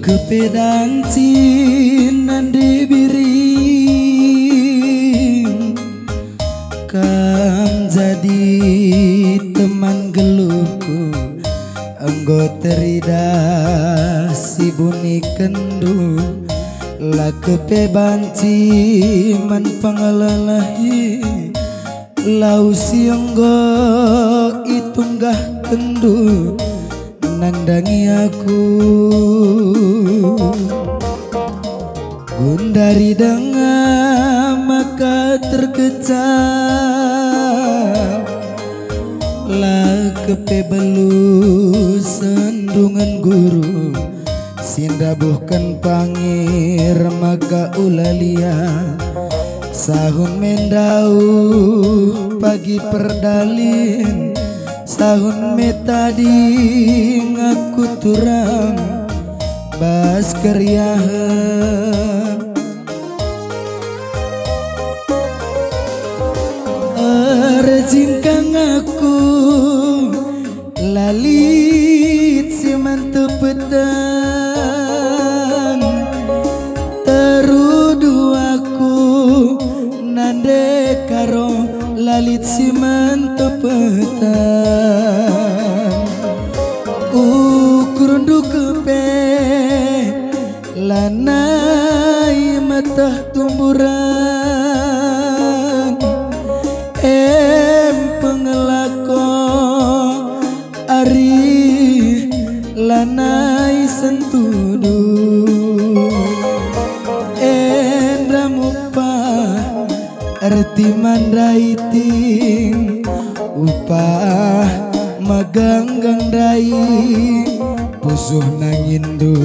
kepedancin nande biring kam jadi teman geluhku anggo terida si buni kendu la kepebanci man pangalalahi lau sianggo itunggah kendu nandangi aku gundari dengan maka terkejap la kepebelu sendungan guru sindabuhkan pangir maka ulalia sahun mendau pagi perdalin sahun metadi ngaku turang bas keriahan rejingkang aku lalit si mantu pedang terudu aku nande karo lalit si mantu pedang ukurundu kepe lanai mata tumburan pengelako ari lanai sentudu endamupa arti mandraiting upah maganggang dai pusuh nangindu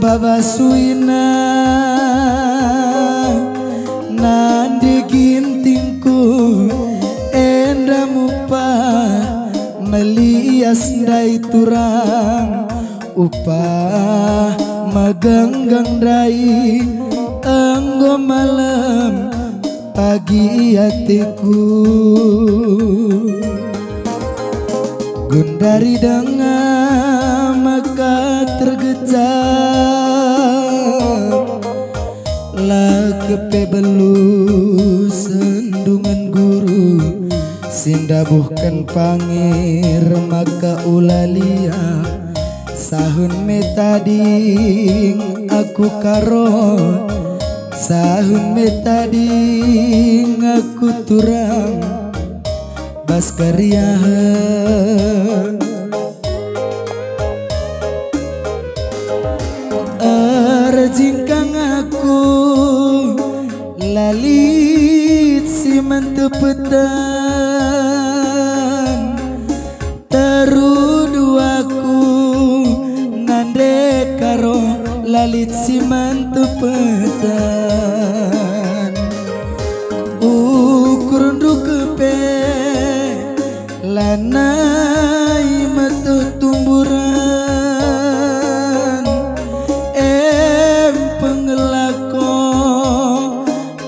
babasuina nande gintingku endamupa melias dai turang upah maganggang dai anggo malam pagi hatiku gundari dengan maka tergejap la kepebelu sendungan guru sindabuhkan pangir maka ulalia sahun metading aku karo sahun metading aku turang bas kariahan rejingkang aku lalit si mantu pedang terudu aku nande karo lalit si mantu pedang ukurundu kepe lanai mata tumburan pengelako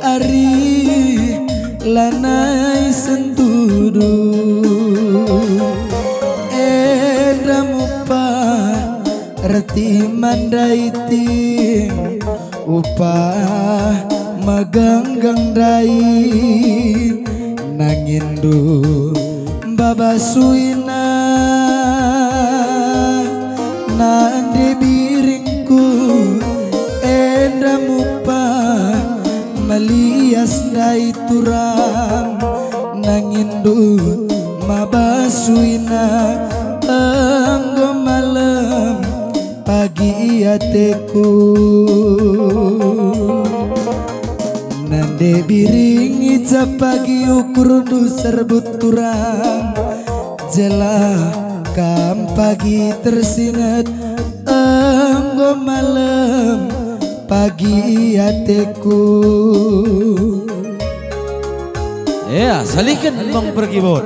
ari lanai sentudu edamupa reti mandaiting upah maganggang dai nangindu babasuina nande biringku endamupa melias dai turang nangindu mabasuina anggo malam pagi hatiku nande biring ijab pagi ukurundu serbut turang jelah kam pagi tersingat anggo malam pagi hatiku ya salikan bang pergi bor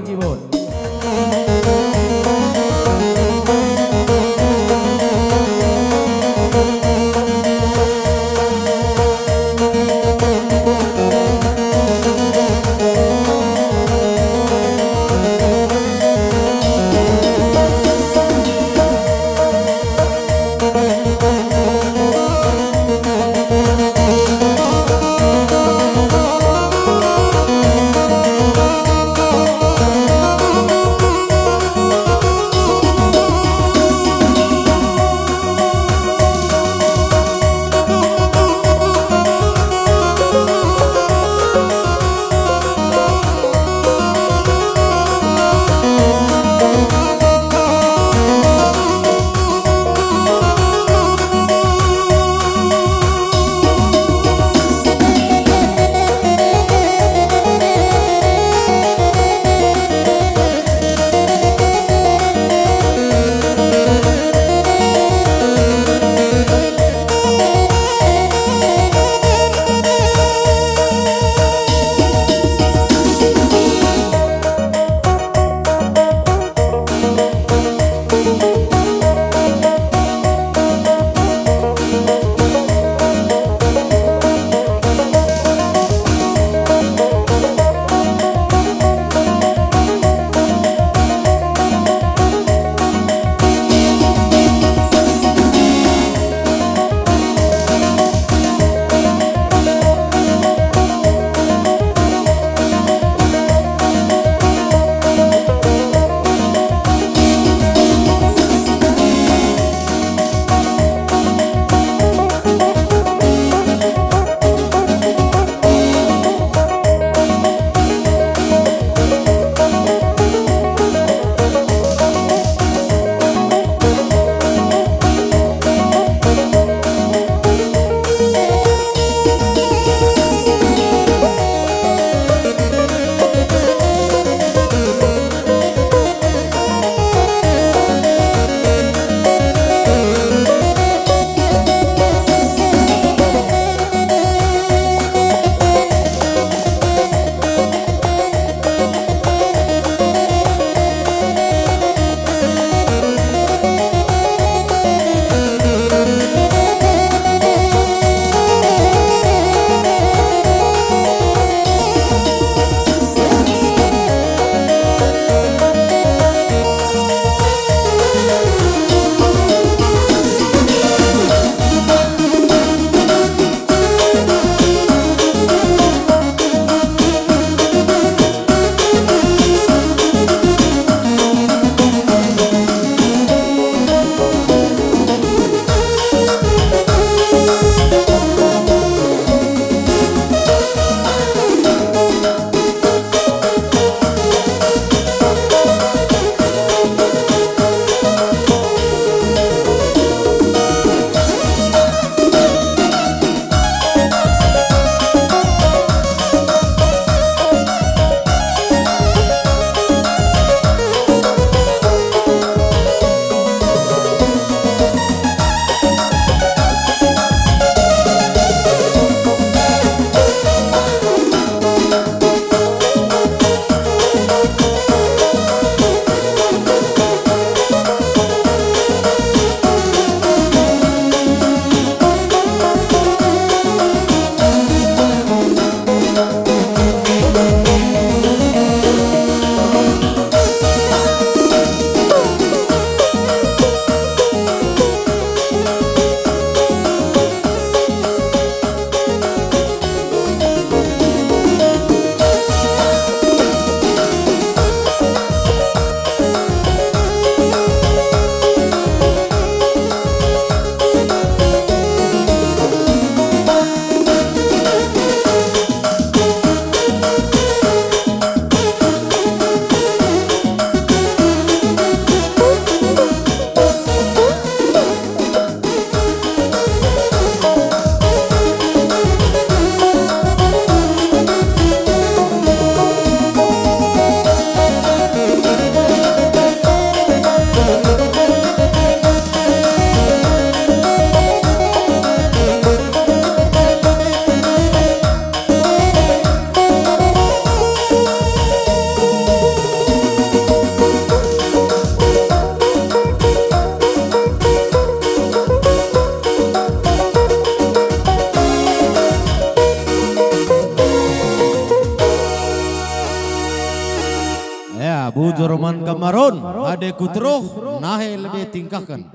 bujur man kamaron ade kutroh nahe lebih tingkahkan.